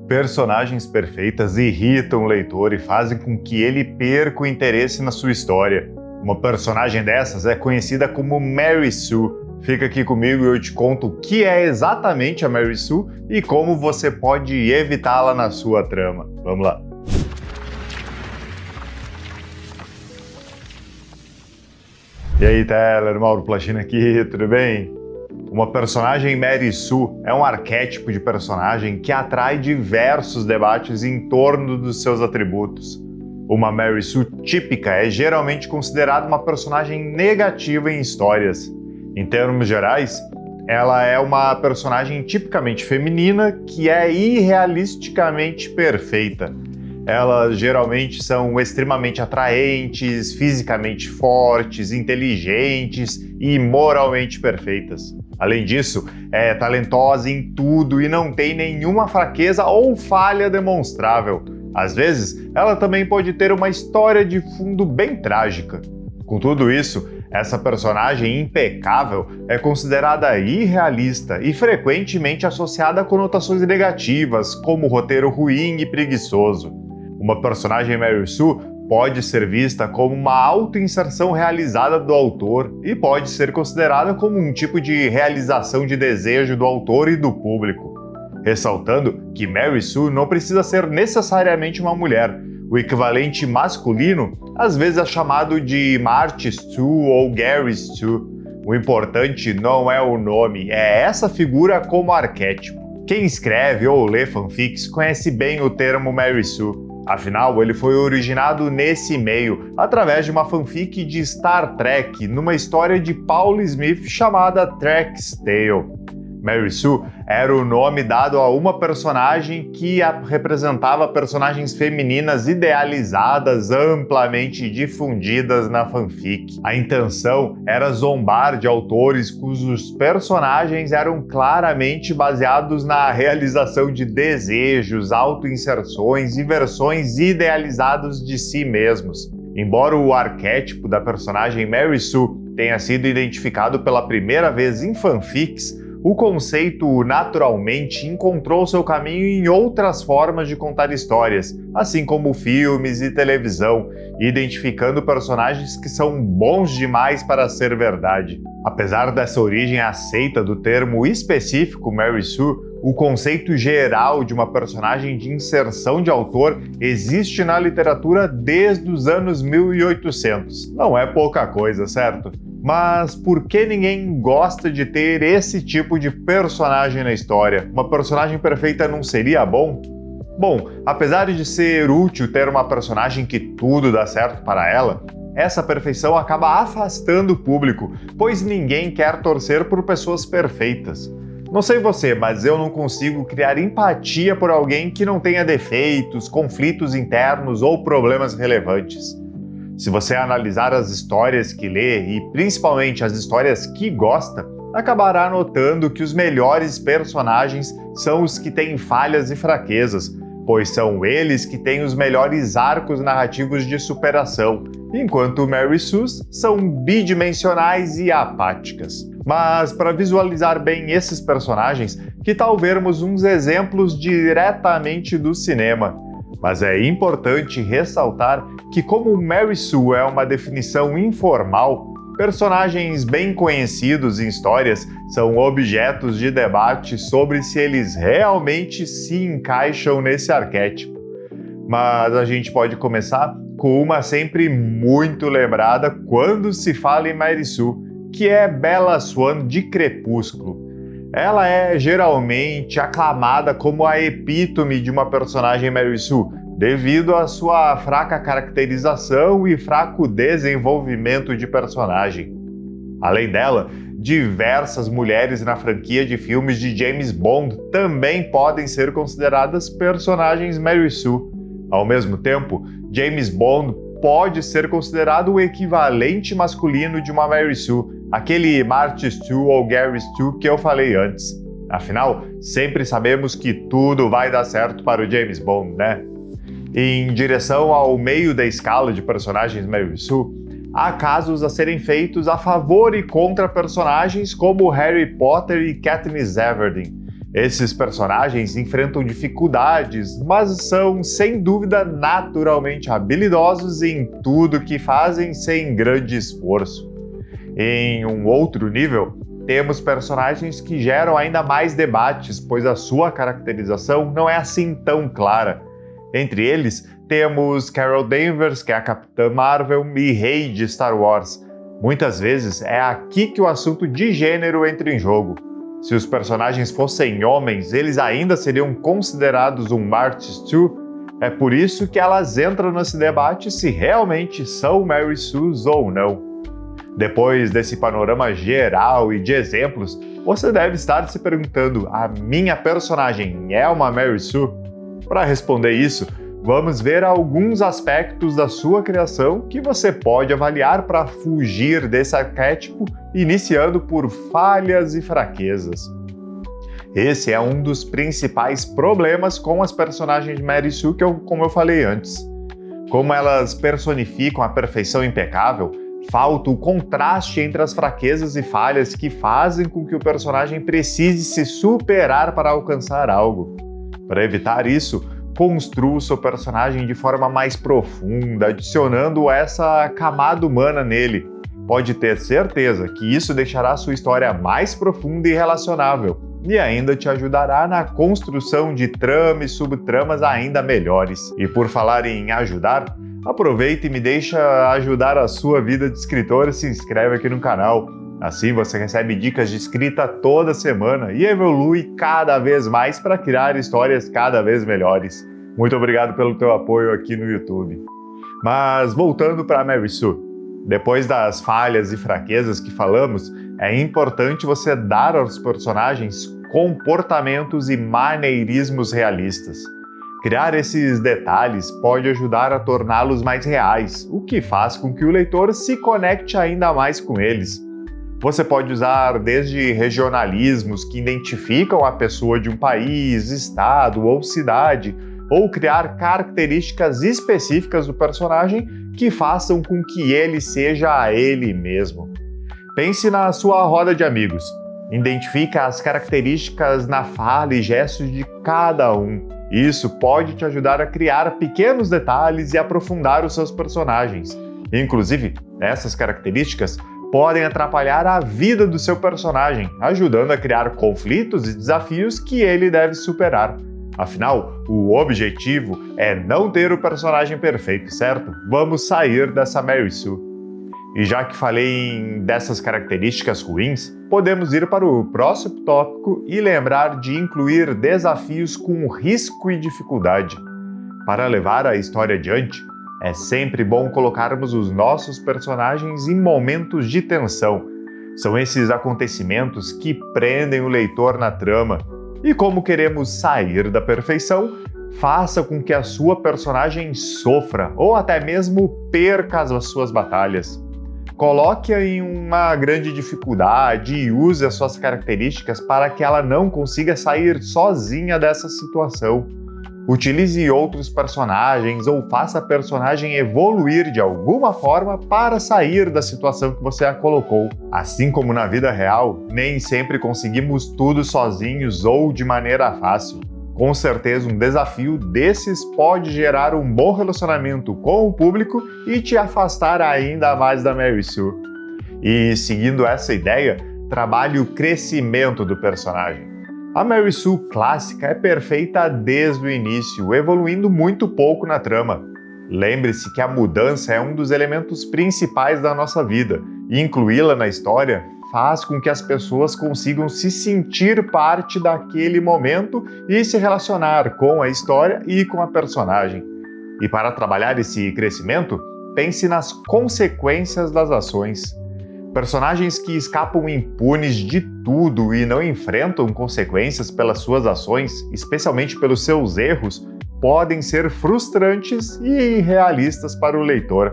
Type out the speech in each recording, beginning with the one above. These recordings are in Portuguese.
Personagens perfeitas irritam o leitor e fazem com que ele perca o interesse na sua história. Uma personagem dessas é conhecida como Mary Sue. Fica aqui comigo e eu te conto o que é exatamente a Mary Sue e como você pode evitá-la na sua trama. Vamos lá! E aí, Teller, Mauro Plachina aqui, tudo bem? Uma personagem Mary Sue é um arquétipo de personagem que atrai diversos debates em torno dos seus atributos. Uma Mary Sue típica é geralmente considerada uma personagem negativa em histórias. Em termos gerais, ela é uma personagem tipicamente feminina que é irrealisticamente perfeita. Elas geralmente são extremamente atraentes, fisicamente fortes, inteligentes e moralmente perfeitas. Além disso, é talentosa em tudo e não tem nenhuma fraqueza ou falha demonstrável. Às vezes, ela também pode ter uma história de fundo bem trágica. Com tudo isso, essa personagem impecável é considerada irrealista e frequentemente associada a conotações negativas, como roteiro ruim e preguiçoso. Uma personagem Mary Sue pode ser vista como uma autoinserção realizada do autor e pode ser considerada como um tipo de realização de desejo do autor e do público. Ressaltando que Mary Sue não precisa ser necessariamente uma mulher. O equivalente masculino às vezes é chamado de Marty Sue ou Gary Sue. O importante não é o nome, é essa figura como arquétipo. Quem escreve ou lê fanfics conhece bem o termo Mary Sue. Afinal, ele foi originado nesse meio, através de uma fanfic de Star Trek, numa história de Paul Smith chamada Trek's Tale. Mary Sue era o nome dado a uma personagem que representava personagens femininas idealizadas, amplamente difundidas na fanfic. A intenção era zombar de autores cujos personagens eram claramente baseados na realização de desejos, autoinserções e versões idealizadas de si mesmos. Embora o arquétipo da personagem Mary Sue tenha sido identificado pela primeira vez em fanfics, o conceito naturalmente encontrou seu caminho em outras formas de contar histórias, assim como filmes e televisão, identificando personagens que são bons demais para ser verdade. Apesar dessa origem aceita do termo específico Mary Sue, o conceito geral de uma personagem de inserção de autor existe na literatura desde os anos 1800. Não é pouca coisa, certo? Mas por que ninguém gosta de ter esse tipo de personagem na história? Uma personagem perfeita não seria bom? Bom, apesar de ser útil ter uma personagem que tudo dá certo para ela, essa perfeição acaba afastando o público, pois ninguém quer torcer por pessoas perfeitas. Não sei você, mas eu não consigo criar empatia por alguém que não tenha defeitos, conflitos internos ou problemas relevantes. Se você analisar as histórias que lê e principalmente as histórias que gosta, acabará notando que os melhores personagens são os que têm falhas e fraquezas, pois são eles que têm os melhores arcos narrativos de superação, enquanto Mary Sue são bidimensionais e apáticas. Mas para visualizar bem esses personagens, que tal vermos uns exemplos diretamente do cinema? Mas é importante ressaltar que, como Mary Sue é uma definição informal, personagens bem conhecidos em histórias são objetos de debate sobre se eles realmente se encaixam nesse arquétipo. Mas a gente pode começar com uma sempre muito lembrada quando se fala em Mary Sue, que é Bella Swan de Crepúsculo. Ela é geralmente aclamada como a epítome de uma personagem Mary Sue, devido à sua fraca caracterização e fraco desenvolvimento de personagem. Além dela, diversas mulheres na franquia de filmes de James Bond também podem ser consideradas personagens Mary Sue. Ao mesmo tempo, James Bond pode ser considerado o equivalente masculino de uma Mary Sue, aquele Marty Sue ou Gary Sue que eu falei antes. Afinal, sempre sabemos que tudo vai dar certo para o James Bond, né? Em direção ao meio da escala de personagens Mary Sue, há casos a serem feitos a favor e contra personagens como Harry Potter e Katniss Everdeen. Esses personagens enfrentam dificuldades, mas são, sem dúvida, naturalmente habilidosos em tudo que fazem sem grande esforço. Em um outro nível, temos personagens que geram ainda mais debates, pois a sua caracterização não é assim tão clara. Entre eles, temos Carol Danvers, que é a Capitã Marvel e Rey de Star Wars. Muitas vezes é aqui que o assunto de gênero entra em jogo. Se os personagens fossem homens, eles ainda seriam considerados um Marty Stu. É por isso que elas entram nesse debate se realmente são Mary Sues ou não. Depois desse panorama geral e de exemplos, você deve estar se perguntando: a minha personagem é uma Mary Sue? Para responder isso, vamos ver alguns aspectos da sua criação que você pode avaliar para fugir desse arquétipo, iniciando por falhas e fraquezas. Esse é um dos principais problemas com as personagens de Mary Sue, como eu falei antes. Como elas personificam a perfeição impecável, falta o contraste entre as fraquezas e falhas que fazem com que o personagem precise se superar para alcançar algo. Para evitar isso, construa o seu personagem de forma mais profunda, adicionando essa camada humana nele. Pode ter certeza que isso deixará a sua história mais profunda e relacionável, e ainda te ajudará na construção de tramas e subtramas ainda melhores. E por falar em ajudar, aproveita e me deixa ajudar a sua vida de escritor e se inscreve aqui no canal. Assim você recebe dicas de escrita toda semana e evolui cada vez mais para criar histórias cada vez melhores. Muito obrigado pelo teu apoio aqui no YouTube. Mas voltando para Mary Sue, depois das falhas e fraquezas que falamos, é importante você dar aos personagens comportamentos e maneirismos realistas. Criar esses detalhes pode ajudar a torná-los mais reais, o que faz com que o leitor se conecte ainda mais com eles. Você pode usar desde regionalismos que identificam a pessoa de um país, estado ou cidade, ou criar características específicas do personagem que façam com que ele seja a ele mesmo. Pense na sua roda de amigos. Identifique as características na fala e gestos de cada um. Isso pode te ajudar a criar pequenos detalhes e aprofundar os seus personagens. Inclusive, essas características podem atrapalhar a vida do seu personagem, ajudando a criar conflitos e desafios que ele deve superar. Afinal, o objetivo é não ter o personagem perfeito, certo? Vamos sair dessa Mary Sue. E já que falei dessas características ruins, podemos ir para o próximo tópico e lembrar de incluir desafios com risco e dificuldade. Para levar a história adiante, é sempre bom colocarmos os nossos personagens em momentos de tensão. São esses acontecimentos que prendem o leitor na trama. E como queremos sair da perfeição, faça com que a sua personagem sofra ou até mesmo perca as suas batalhas. Coloque-a em uma grande dificuldade e use as suas características para que ela não consiga sair sozinha dessa situação. Utilize outros personagens ou faça a personagem evoluir de alguma forma para sair da situação que você a colocou. Assim como na vida real, nem sempre conseguimos tudo sozinhos ou de maneira fácil. Com certeza, um desafio desses pode gerar um bom relacionamento com o público e te afastar ainda mais da Mary Sue. E seguindo essa ideia, trabalhe o crescimento do personagem. A Mary Sue clássica é perfeita desde o início, evoluindo muito pouco na trama. Lembre-se que a mudança é um dos elementos principais da nossa vida, e incluí-la na história faz com que as pessoas consigam se sentir parte daquele momento e se relacionar com a história e com a personagem. E para trabalhar esse crescimento, pense nas consequências das ações. Personagens que escapam impunes de tudo e não enfrentam consequências pelas suas ações, especialmente pelos seus erros, podem ser frustrantes e irrealistas para o leitor.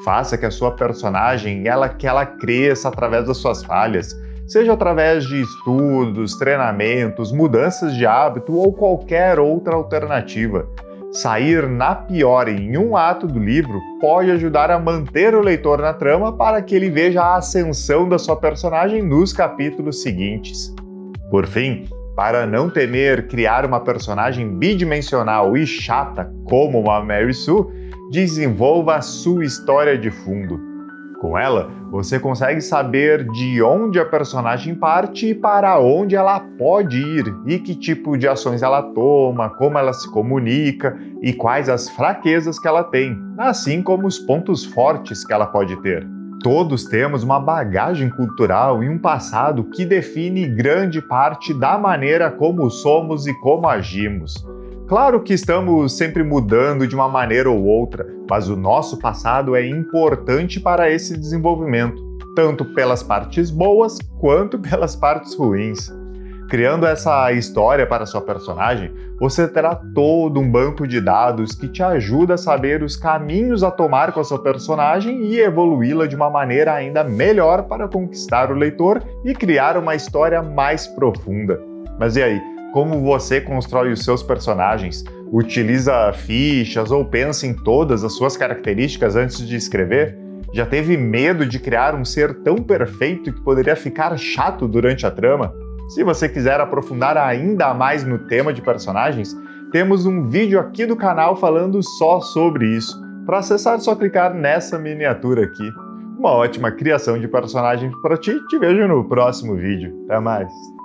Faça que a sua personagem que ela cresça através das suas falhas, seja através de estudos, treinamentos, mudanças de hábito ou qualquer outra alternativa. Sair na pior em um ato do livro pode ajudar a manter o leitor na trama para que ele veja a ascensão da sua personagem nos capítulos seguintes. Por fim, Para não temer criar uma personagem bidimensional e chata como uma Mary Sue, desenvolva a sua história de fundo. Com ela, você consegue saber de onde a personagem parte e para onde ela pode ir, e que tipo de ações ela toma, como ela se comunica e quais as fraquezas que ela tem, assim como os pontos fortes que ela pode ter. Todos temos uma bagagem cultural e um passado que define grande parte da maneira como somos e como agimos. Claro que estamos sempre mudando de uma maneira ou outra, mas o nosso passado é importante para esse desenvolvimento, tanto pelas partes boas quanto pelas partes ruins. Criando essa história para sua personagem, você terá todo um banco de dados que te ajuda a saber os caminhos a tomar com a sua personagem e evoluí-la de uma maneira ainda melhor para conquistar o leitor e criar uma história mais profunda. Mas e aí? Como você constrói os seus personagens? Utiliza fichas ou pensa em todas as suas características antes de escrever? Já teve medo de criar um ser tão perfeito que poderia ficar chato durante a trama? Se você quiser aprofundar ainda mais no tema de personagens, temos um vídeo aqui do canal falando só sobre isso. Para acessar é só clicar nessa miniatura aqui. Uma ótima criação de personagens para ti. Te vejo no próximo vídeo. Até mais!